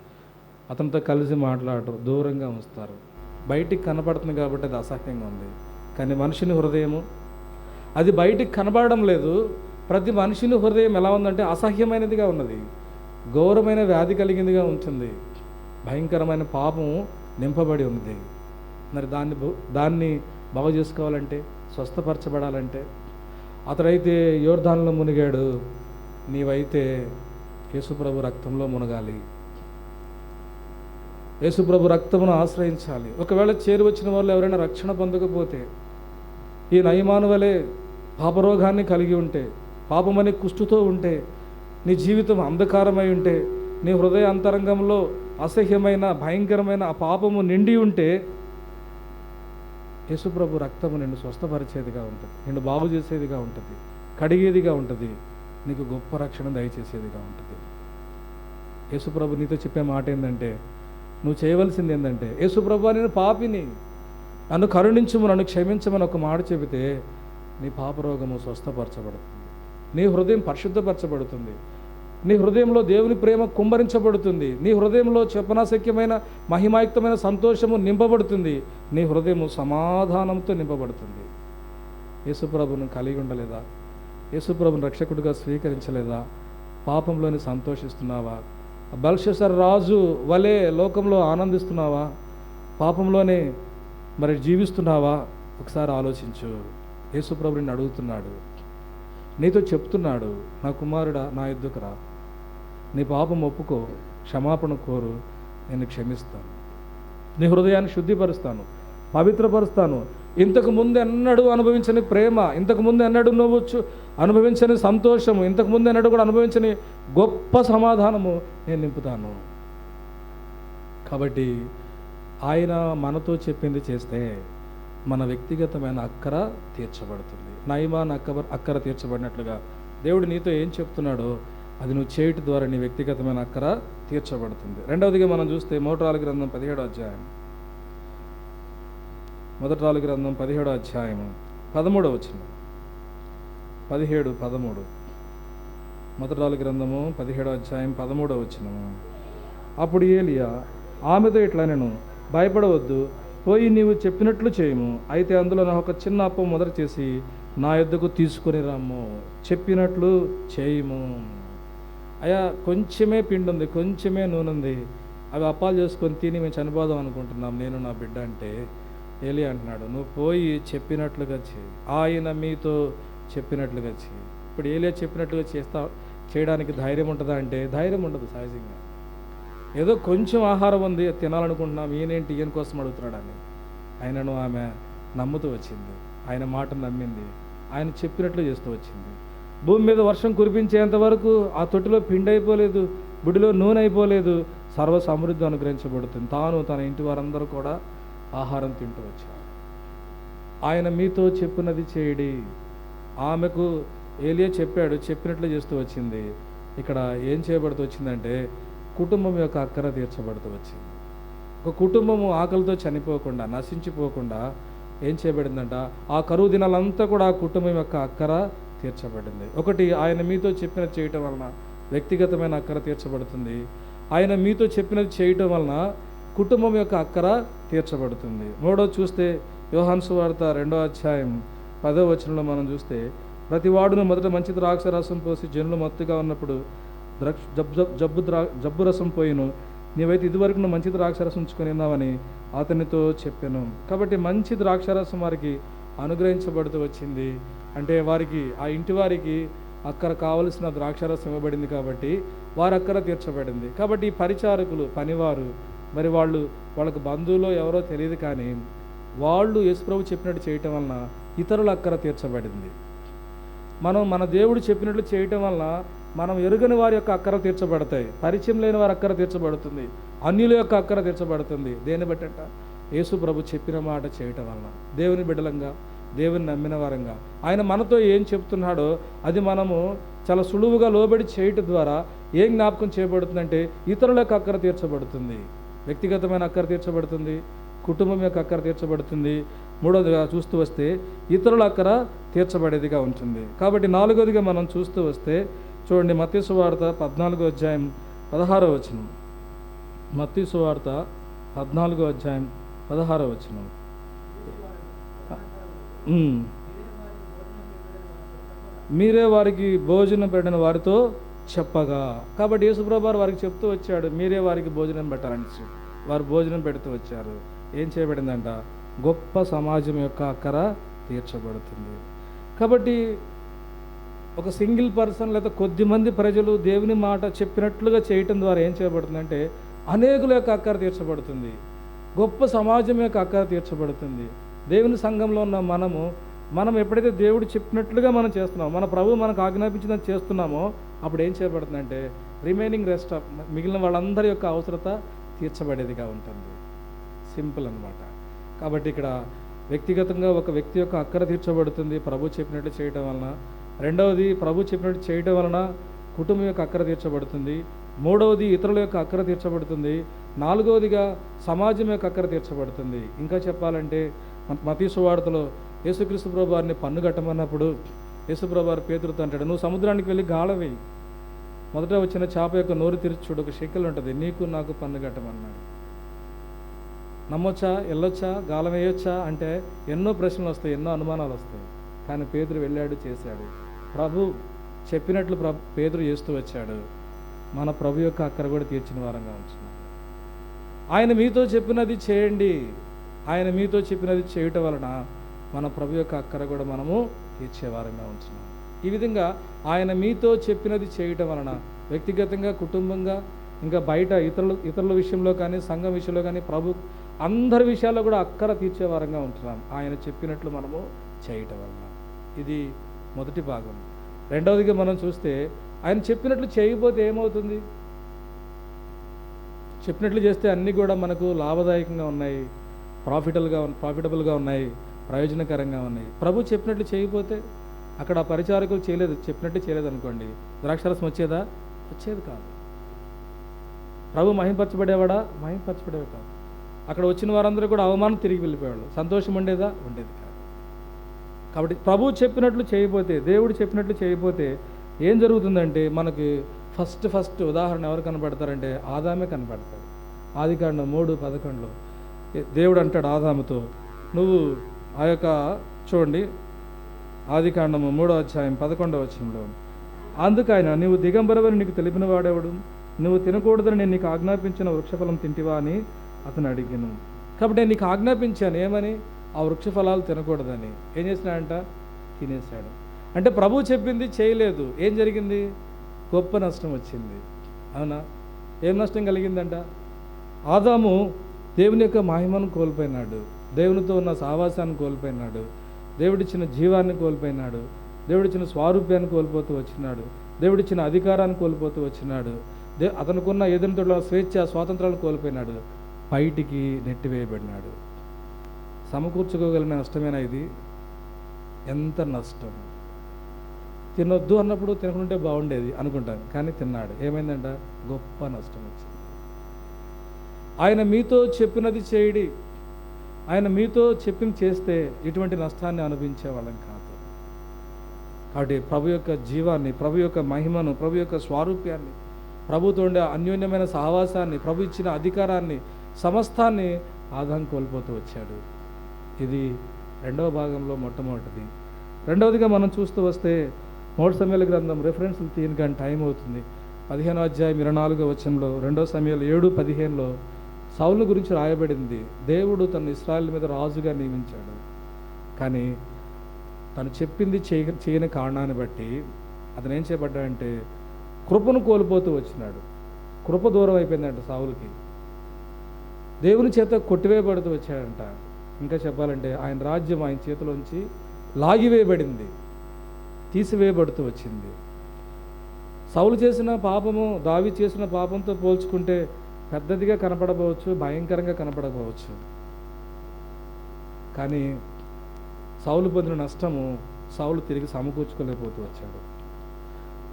Speaker 1: అతనితో కలిసి మాట్లాడరు, దూరంగా ఉంచుతారు. బయటికి కనపడుతుంది కాబట్టి అది అసహ్యంగా ఉంది. కానీ మనిషిని హృదయము అది బయటికి కనబడడం లేదు. ప్రతి మనిషిని హృదయం ఎలా ఉందంటే అసహ్యమైనదిగా ఉన్నది, ఘోరమైన వ్యాధి కలిగిందిగా ఉంటుంది, భయంకరమైన పాపం నింపబడి ఉన్నది. మరి దాన్ని బాగు చేసుకోవాలంటే, స్వస్థపరచబడాలంటే, అతడైతే యోర్దానులో మునిగాడు, నీవైతే యేసుప్రభు రక్తంలో మునగాలి, యేసుప్రభు రక్తమును ఆశ్రయించాలి. ఒకవేళ చేరి వచ్చిన వాళ్ళు ఎవరైనా రక్షణ పొందకపోతే, ఈ నయమాను వలె పాపరోగాన్ని కలిగి ఉంటే, పాపమనే కుష్టుతో ఉంటే, నీ జీవితం అంధకారమై ఉంటే, నీ హృదయ అంతరంగంలో అసహ్యమైన భయంకరమైన ఆ పాపము నిండి ఉంటే, యేసుప్రభు రక్తము నిన్ను స్వస్థపరిచేదిగా ఉంటుంది, నిన్ను బాగు చేసేదిగా ఉంటుంది, కడిగేదిగా ఉంటుంది, నీకు గొప్ప రక్షణ దయచేసేదిగా ఉంటుంది. యేసుప్రభు నీతో చెప్పే మాట ఏంటంటే, నువ్వు చేయవలసింది ఏంటంటే, యేసుప్రభు నేను పాపిని, నన్ను కరుణించుము, నన్ను క్షమించమని ఒక మాట చెబితే నీ పాపరోగము స్వస్థపరచబడుతుంది, నీ హృదయం పరిశుద్ధపరచబడుతుంది, నీ హృదయంలో దేవుని ప్రేమ కుమ్మరించబడుతుంది, నీ హృదయంలో చెప్పనాశక్యమైన మహిమాయుక్తమైన సంతోషము నింపబడుతుంది, నీ హృదయము సమాధానంతో నింపబడుతుంది. యేసుప్రభును కలిగి ఉండలేదా? యేసుప్రభుని రక్షకుడిగా స్వీకరించలేదా? పాపంలోని సంతోషిస్తున్నావా? బెల్షస్సర్ రాజు వలె లోకంలో ఆనందిస్తున్నావా? పాపంలోనే మరి జీవిస్తున్నావా? ఒకసారి ఆలోచించు. యేసుప్రభు నిన్ను అడుగుతున్నాడు, నీతో చెప్తున్నాడు, నా కుమారుడా, నా యుద్ధకు రా, నీ పాపం ఒప్పుకో, క్షమాపణ కోరు, నేను క్షమిస్తాను, నీ హృదయాన్ని శుద్ధిపరుస్తాను, పవిత్రపరుస్తాను. ఇంతకు ముందు ఎన్నడూ అనుభవించని ప్రేమ, ఇంతకు ముందు ఎన్నడూ నువ్వు అనుభవించని సంతోషము, ఇంతకు ముందు ఎన్నడూ కూడా అనుభవించని గొప్ప సమాధానము నేను నింపుతాను. కాబట్టి ఆయన మనతో చెప్పింది చేస్తే మన వ్యక్తిగతమైన అక్కర తీర్చబడుతుంది. నయమాను అక్కర తీర్చబడినట్లుగా దేవుడు నీతో ఏం చెప్తున్నాడో అది నువ్వు చేయటి ద్వారా నీ వ్యక్తిగతమైన అక్కర తీర్చబడుతుంది. రెండవదిగా మనం చూస్తే మొదటి రాజుల గ్రంథం 17వ అధ్యాయం, మొదటి రాజుల గ్రంథం 17వ అధ్యాయము 13వ వచనం, 17, 13. మొదటి రాజుల గ్రంథము 17వ అధ్యాయం 13వ వచనము. అప్పుడు ఏలియా ఆమెతో ఇట్లా, నేను భయపడవద్దు, పోయి నీవు చెప్పినట్లు చేయము, అయితే అందులో నాకు ఒక చిన్న అప్పం మొదలు చేసి నా యొద్దకు తీసుకొని రాము, చెప్పినట్లు చేయము. అయ్యా, కొంచెమే పిండి ఉంది, కొంచెమే నూనె ఉంది, అవి అప్పాలు చేసుకొని తిని మేము చనిపోదాం అనుకుంటున్నాం, నేను నా బిడ్డ అంటే ఏలియా అంటున్నాడు, నువ్వు పోయి చెప్పినట్లుగా చేయి, ఆయన మీతో చెప్పినట్లుగా చేయి. ఇప్పుడు ఏలియా చెప్పినట్లుగా చేయడానికి ధైర్యం ఉంటుందా అంటే ధైర్యం ఉండదు సహజంగా. ఏదో కొంచెం ఆహారం ఉంది, తినాలనుకుంటున్నాం, ఈయన కోసం అడుగుతున్నాడని. ఆయనను ఆమె నమ్ముతూ వచ్చింది, ఆయన మాట నమ్మింది, ఆయన చెప్పినట్లు చేస్తూ వచ్చింది. భూమి మీద వర్షం కురిపించేంత వరకు ఆ తొట్టిలో పిండి అయిపోలేదు, బుడిలో నూనె అయిపోలేదు, సర్వ సమృద్ధి అనుగ్రహించబడుతుంది. తాను తన ఇంటి వారందరూ కూడా ఆహారం తింటూ వచ్చారు. ఆయన మీతో చెప్పినది చేయడి. ఆమెకు ఏలియా చెప్పాడు, చెప్పినట్లు చేస్తూ వచ్చింది. ఇక్కడ ఏం చేయబడుతూ వచ్చిందంటే కుటుంబం యొక్క అక్కర తీర్చబడుతూ వచ్చింది. ఒక కుటుంబము ఆకలితో చనిపోకుండా, నశించిపోకుండా ఏం చేయబడిందంట, ఆ కరువు దినాలంతా కూడా ఆ కుటుంబం యొక్క అక్కర తీర్చబడింది. ఒకటి, ఆయన మీతో చెప్పినది చేయటం వలన వ్యక్తిగతమైన అక్కర తీర్చబడుతుంది. ఆయన మీతో చెప్పినది చేయటం వలన కుటుంబం యొక్క అక్కర తీర్చబడుతుంది. మూడో చూస్తే యోహాను సువార్త 2వ అధ్యాయం 10వ వచనంలో మనం చూస్తే, ప్రతి వాడును మొదట మంచి ద్రాక్ష రసం పోసి జనులు మత్తుగా ఉన్నప్పుడు జబ్బు రసం పోయిను, నీవైతే ఇదివరకు నువ్వు మంచి ద్రాక్షారసం ఉంచుకొని ఉన్నావని అతనితో చెప్పాను. కాబట్టి మంచి ద్రాక్షారసం వారికి అనుగ్రహించబడుతూ వచ్చింది. అంటే వారికి, ఆ ఇంటి వారికి అక్కడ కావలసిన ద్రాక్షారసం ఇవ్వబడింది కాబట్టి వారి అక్కర తీర్చబడింది. కాబట్టి ఈ పరిచారకులు, పనివారు, మరి వాళ్ళకు బంధువులో ఎవరో తెలియదు, కానీ వాళ్ళు యేసుప్రభు చెప్పినట్టు చేయటం వలన ఇతరుల అక్కర తీర్చబడింది. మన దేవుడు చెప్పినట్లు చేయటం వలన మనం ఎరుగని వారి యొక్క అక్కర తీర్చబడతాయి, పరిచయం లేని వారి అక్కర తీర్చబడుతుంది, అన్యుల యొక్క అక్కర తీర్చబడుతుంది. దేన్ని బట్టంట? యేసు ప్రభు చెప్పిన మాట చేయటం వలన దేవుని బిడ్డలంగా, దేవుని నమ్మిన వారంగా ఆయన మనతో ఏం చెప్తున్నాడో అది మనము చాలా సులువుగా లోబడి చేయటం ద్వారా ఏం జ్ఞాపకం చేయబడుతుందంటే ఇతరుల యొక్క అక్కర తీర్చబడుతుంది, వ్యక్తిగతమైన అక్కర తీర్చబడుతుంది, కుటుంబం యొక్క అక్కర తీర్చబడుతుంది. మూడవదిగా చూస్తూ వస్తే ఇతరుల అక్కర తీర్చబడేదిగా ఉంటుంది. కాబట్టి నాలుగవదిగా మనం చూస్తూ వస్తే చూడండి, మత్తయి సువార్త 14వ అధ్యాయం 16వ వచనం. మత్తయి సువార్త 14వ అధ్యాయం 16వ వచనం. మీరే వారికి భోజనం పెట్టిన వారితో చెప్పగా. కాబట్టి యేసుప్రభువారు వారికి చెప్తూ వచ్చాడు, మీరే వారికి భోజనం పెట్టాలని. వారు భోజనం పెడుతూ వచ్చారు. ఏం చేయబడిందంట? గొప్ప సమాజం యొక్క అక్కర తీర్చబడుతుంది. కాబట్టి ఒక సింగిల్ పర్సన్ లేదా కొద్దిమంది ప్రజలు దేవుని మాట చెప్పినట్లుగా చేయటం ద్వారా ఏం చేయబడుతుందంటే అనేకుల యొక్క అక్కర తీర్చబడుతుంది, గొప్ప సమాజం యొక్క అక్కర తీర్చబడుతుంది. దేవుని సంఘంలో ఉన్న మనం ఎప్పుడైతే దేవుడు చెప్పినట్లుగా మనం చేస్తున్నామో, మన ప్రభు మనకు ఆజ్ఞాపించినది చేస్తున్నామో, అప్పుడు ఏం చేయబడుతుందంటే రిమైనింగ్ రెస్ట్ ఆఫ్ మిగిలిన వాళ్ళందరి యొక్క అవసరత తీర్చబడేదిగా ఉంటుంది. సింపుల్ అన్నమాట. కాబట్టి ఇక్కడ వ్యక్తిగతంగా ఒక వ్యక్తి యొక్క అక్కర తీర్చబడుతుంది ప్రభు చెప్పినట్లు చేయటం వలన. రెండవది, ప్రభు చెప్పినట్టు చేయటం వలన కుటుంబం యొక్క అక్కర తీర్చబడుతుంది. మూడవది, ఇతరుల యొక్క అక్కర తీర్చబడుతుంది. నాలుగవదిగా సమాజం యొక్క అక్కర తీర్చబడుతుంది. ఇంకా చెప్పాలంటే మత్తయి సువార్తలో యేసుక్రీస్తు ప్రభు వారిని పన్ను కట్టమన్నప్పుడు యేసుప్రభు వారు పేతురుతో అంటాడు, నువ్వు సముద్రానికి వెళ్ళి గాల వేయి, మొదట వచ్చిన చేప యొక్క నోరు తెరిచి చూడు, ఒక షెకెల్ ఉంటుంది, నీకు నాకు పన్ను కట్టమన్నాడు. నమ్మొచ్చా, వెళ్ళొచ్చా, గాలం వేయొచ్చా అంటే ఎన్నో ప్రశ్నలు వస్తాయి, ఎన్నో అనుమానాలు వస్తాయి. కానీ పేతురు వెళ్ళాడు, చేశాడు. ప్రభు చెప్పినట్లు పేతురు చేస్తూ వచ్చాడు. మన ప్రభు యొక్క అక్కర కూడా తీర్చిన వారంగా ఉంటున్నాం. ఆయన మీతో చెప్పినది చేయండి, ఆయన మీతో చెప్పినది చేయటం వలన మన ప్రభు యొక్క అక్కర కూడా మనము తీర్చే వారంగా ఉంటున్నాం. ఈ విధంగా ఆయన మీతో చెప్పినది చేయటం వలన వ్యక్తిగతంగా, కుటుంబంగా, ఇంకా బయట ఇతరుల విషయంలో కానీ, సంఘం విషయంలో కానీ, ప్రభు అందరి విషయాల్లో కూడా అక్కర తీర్చే వారంగా ఉంటున్నాం ఆయన చెప్పినట్లు మనము చేయటం వలన. ఇది మొదటి భాగం. రెండవదిగా మనం చూస్తే ఆయన చెప్పినట్లు చేయకపోతే ఏమవుతుంది? చెప్పినట్లు చేస్తే అన్నీ కూడా మనకు లాభదాయకంగా ఉన్నాయి, ప్రాఫిటబుల్గా ఉన్నాయి, ప్రయోజనకరంగా ఉన్నాయి. ప్రభు చెప్పినట్లు చేయకపోతే, అక్కడ పరిచారకులు చెప్పినట్టు చేయలేదు అనుకోండి, ద్రాక్షారసం వచ్చేదా? వచ్చేది కాదు. ప్రభు మహింపరచబడేవాడా? మహింపరచబడేవి కాదు. అక్కడ వచ్చిన వారందరూ కూడా అవమానం తిరిగి వెళ్ళిపోయేవాళ్ళు. సంతోషం ఉండేదా? ఉండేది కాదు. కాబట్టి ప్రభు చెప్పినట్లు చేయకపోతే, దేవుడు చెప్పినట్లు చేయకపోతే ఏం జరుగుతుందంటే మనకి ఫస్ట్ ఉదాహరణ ఎవరు కనబడతారంటే ఆదామే కనబడతాడు. ఆదికాండం 3:11 దేవుడు అంటాడు ఆదాముతో, నువ్వు ఆ యొక్క చూడండి ఆదికాండము 3వ అధ్యాయం 11వ వచనంలో, అందుకైనా నీవు దిగంబరవని నీకు తెలిపిన వాడేవాడు, నువ్వు తినకూడదని నేను నీకు ఆజ్ఞాపించిన వృక్షఫలం తింటివా అని అతను అడిగాను. కాబట్టి నేను నీకు ఆజ్ఞాపించాను ఏమని, ఆ వృక్ష ఫలాలు తినకూడదని. ఏం చేసినాడంట, తినేశాడు. అంటే ప్రభువు చెప్పింది చేయలేదు, ఏం జరిగింది, గొప్ప నష్టం వచ్చింది. అవునా? ఏం నష్టం కలిగిందంట, ఆదాము దేవుని యొక్క మహిమను కోల్పోయినాడు, దేవునితో ఉన్న సావాసాన్ని కోల్పోయినాడు, దేవుడిచ్చిన జీవాన్ని కోల్పోయినాడు, దేవుడిచ్చిన స్వారూప్యాన్ని కోల్పోతూ వచ్చినాడు, దేవుడిచ్చిన అధికారాన్ని కోల్పోతూ వచ్చినాడు, అతనుకున్న ఏదైనా స్వేచ్ఛ స్వాతంత్రాలు కోల్పోయినాడు, బయటికి నెట్టివేయబడినాడు. సమకూర్చుకోగలిగిన నష్టమేనా ఇది? ఎంత నష్టం. తినొద్దు అన్నప్పుడు తినకుంటే బాగుండేది అనుకుంటాను, కానీ తిన్నాడు. ఏమైందంట, గొప్ప నష్టం వచ్చింది. ఆయన మీతో చెప్పినది చేయడి, ఆయన మీతో చెప్పింది చేస్తే ఇటువంటి నష్టాన్ని అనుభవించే వాళ్ళం కాదు. కాబట్టి ప్రభు యొక్క జీవాన్ని, ప్రభు యొక్క మహిమను, ప్రభు యొక్క స్వారూప్యాన్ని, ప్రభుతో ఉండే అన్యోన్యమైన సహవాసాన్ని, ప్రభు ఇచ్చిన అధికారాన్ని, సమస్తాన్ని ఆదాం కోల్పోతూ వచ్చాడు. ఇది రెండవ భాగంలో మొట్టమొదటిది. రెండవదిగా మనం చూస్తూ వస్తే 3 సమూయేలు గ్రంథం రెఫరెన్స్లు తీయని టైం అవుతుంది. 15వ అధ్యాయం 24వ వచనంలో, 2 సమూయేలు 7:15లో సౌలు గురించి రాయబడింది. దేవుడు తన ఇశ్రాయేలు మీద రాజుగా నియమించాడు, కానీ తను చెప్పింది చేయని కారణాన్ని బట్టి అతను ఏం చేయబడ్డాడంటే కృపను కోల్పోతూ వచ్చినాడు. కృప దూరం అయిపోయిందంట సౌలుకి, దేవుని చేత కొట్టివేయబడుతూ వచ్చాడంట. ఇంకా చెప్పాలంటే ఆయన రాజ్యం ఆయన చేతిలోంచి లాగివేయబడింది, తీసివేయబడుతూ వచ్చింది. సౌలు చేసిన పాపము దావీదు చేసిన పాపంతో పోల్చుకుంటే పెద్దదిగా కనపడవచ్చు, భయంకరంగా కనపడకపోవచ్చు, కానీ సౌలు పొందిన నష్టము సౌలు తిరిగి సమకూర్చుకోలేకపోతూ వచ్చాడు.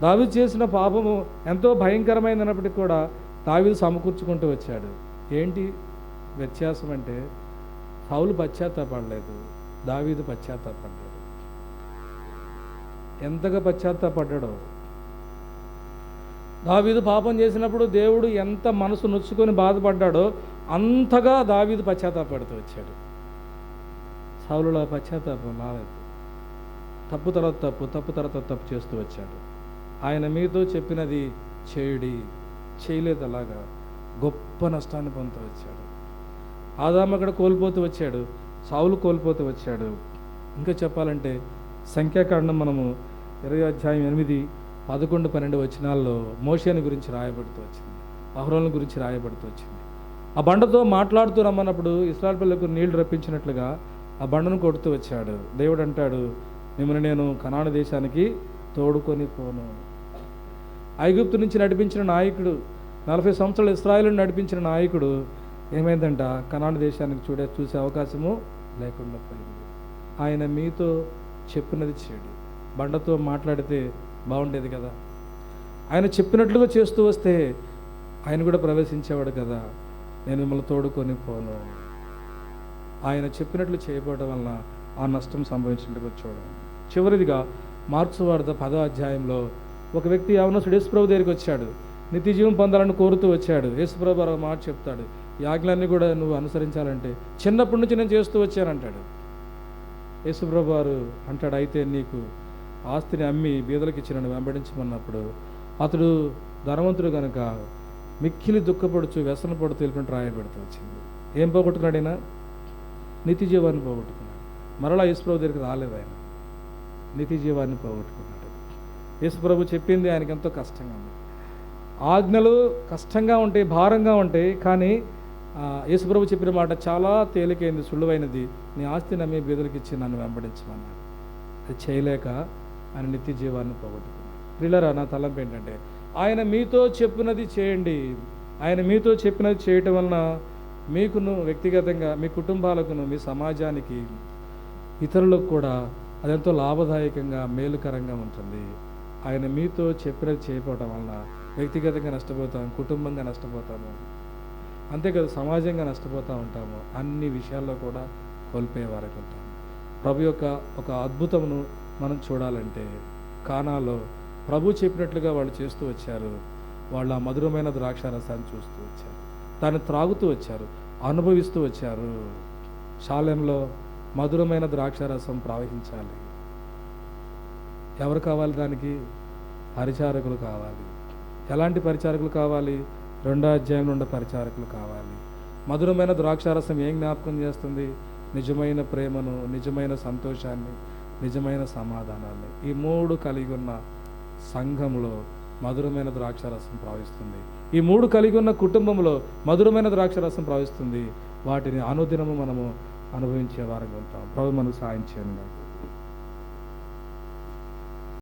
Speaker 1: దావీదు చేసిన పాపము ఎంతో భయంకరమైనప్పటికీ కూడా దావీదు సమకూర్చుకుంటూ వచ్చాడు. ఏంటి వ్యత్యాసం అంటే, సౌలు పశ్చాత్తాపడలేదు, దావీదు పశ్చాత్తాపడ్డాడు. ఎంతగా పశ్చాత్తాపడ్డాడో, దావీదు పాపం చేసినప్పుడు దేవుడు ఎంత మనసు నొచ్చుకొని బాధపడ్డాడో అంతగా దావీదు పశ్చాత్తాపడుతూ వచ్చాడు. సౌలులో పశ్చాత్తాపం రాలేదు, తప్పు తర్వాత తప్పు చేస్తూ వచ్చాడు. ఆయన మీతో చెప్పినది చేయుడి, చేయలేదు, అలాగా గొప్ప నష్టాన్ని పొందుతూ వచ్చాడు. ఆదాము అక్కడ కోల్పోతూ వచ్చాడు, సౌలు కోల్పోతూ వచ్చాడు. ఇంకా చెప్పాలంటే సంఖ్యాకాండం మనము 20వ అధ్యాయం 8, 11, 12 వచనాల్లో మోషేని గురించి రాయబడుతూ వచ్చింది, అహరోను గురించి రాయబడుతూ వచ్చింది. ఆ బండతో మాట్లాడుతూ రమ్మన్నప్పుడు ఇశ్రాయేలు పిల్లలకు నీళ్లు రప్పించినట్లుగా ఆ బండను కొడుతూ వచ్చాడు. దేవుడు అంటాడు, మిమ్మల్ని నేను కనాను దేశానికి తోడుకొని పోను. ఐగుప్తు నుంచి నడిపించిన నాయకుడు, 40 సంవత్సరాలు ఇశ్రాయేలును నడిపించిన నాయకుడు ఏమైందంట, కనాను దేశానికి చూసే అవకాశము లేకుండా పోయింది. ఆయన మీతో చెప్పినది చేయడు. బండతో మాట్లాడితే బాగుండేది కదా, ఆయన చెప్పినట్లుగా చేస్తూ వస్తే ఆయన కూడా ప్రవేశించేవాడు కదా. నేను మిమ్మల్ని తోడుకొని పోను. ఆయన చెప్పినట్లు చేయబడడం వలన ఆ నష్టం సంభవించినట్టుగా చూడండి. చివరిదిగా మార్క్సు వార్త 10వ అధ్యాయంలో ఒక వ్యక్తి యవనస్తుడు యేసుప్రభు దగ్గరికి వచ్చాడు, నిత్య జీవం పొందాలని కోరుతూ వచ్చాడు. యేసుప్రభు ఒక మాట చెప్తాడు, ఈ ఆజ్ఞలన్నీ కూడా నువ్వు అనుసరించాలంటే చిన్నప్పటి నుంచి నేను చేస్తూ వచ్చానంటాడు. యేసుప్రభు వారు అంటాడు, అయితే నీకు ఆస్తిని అమ్మి బీదలకు ఇచ్చి నన్ను వెంబడించమన్నప్పుడు అతడు ధనవంతుడు కనుక మిక్కిలి దుఃఖపడుచు వ్యసన పడుతూ వెళ్ళినట్టు రాయబడుతూ వచ్చింది. ఏం పోగొట్టుకున్నాడైనా? నిత్య జీవాన్ని పోగొట్టుకున్నాడు. మరలా యేసుప్రభు దగ్గరికి రాలేదు, ఆయన నిత్య జీవాన్ని పోగొట్టుకున్నాడు. యేసుప్రభు చెప్పింది ఆయనకి ఎంతో కష్టంగా ఉంది. ఆజ్ఞలు కష్టంగా ఉంటాయి, భారంగా ఉంటాయి, కానీ యేసుప్రభు చెప్పిన మాట చాలా తేలికైంది, సులువైనది. నీ ఆస్తిని అమ్మి బీదలకు ఇచ్చి నన్ను వెంబడించమన్నాడు. అది చేయలేక ఆయన నిత్య జీవాన్ని పోగొట్టుకున్నాడు. ప్రియులారా, నా తలంపు ఏంటంటే, ఆయన మీతో చెప్పినది చేయండి. ఆయన మీతో చెప్పినది చేయటం వలన మీకును వ్యక్తిగతంగా, మీ కుటుంబాలకును, మీ సమాజానికి, ఇతరులకు కూడా అదెంతో లాభదాయకంగా, మేలుకరంగా ఉంటుంది. ఆయన మీతో చెప్పినది చేయకపోవటం వలన వ్యక్తిగతంగా నష్టపోతాము, కుటుంబంగా నష్టపోతాము, అంతేకాదు సమాజంగా నష్టపోతూ ఉంటాము. అన్ని విషయాల్లో కూడా కోల్పోయే వారికి ఉంటాము. ప్రభు యొక్క ఒక అద్భుతమును మనం చూడాలంటే, కానాలో ప్రభు చెప్పినట్లుగా వాళ్ళు చేస్తూ వచ్చారు. వాళ్ళు ఆ మధురమైన ద్రాక్షారసాన్ని చూస్తూ వచ్చారు, దాన్ని త్రాగుతూ వచ్చారు, అనుభవిస్తూ వచ్చారు. షాలెంలో మధురమైన ద్రాక్షారసం ప్రవహించాలి. ఎవరు కావాలి దానికి? పరిచారకులు కావాలి. ఎలాంటి పరిచారకులు కావాలి? 2వ అధ్యాయంలో ఉండే పరిచారకులు కావాలి. మధురమైన ద్రాక్షారసం ఏం జ్ఞాపకం చేస్తుంది? నిజమైన ప్రేమను, నిజమైన సంతోషాన్ని, నిజమైన సమాధానాన్ని. ఈ మూడు కలిగి ఉన్న సంఘంలో మధురమైన ద్రాక్షారసం ప్రవహిస్తుంది. ఈ మూడు కలిగి ఉన్న కుటుంబంలో మధురమైన ద్రాక్షారసం ప్రవహిస్తుంది. వాటిని అనుదినము మనము అనుభవించే వారంగా ఉంటాం. ప్రభు మనకు సాయం చేయండి.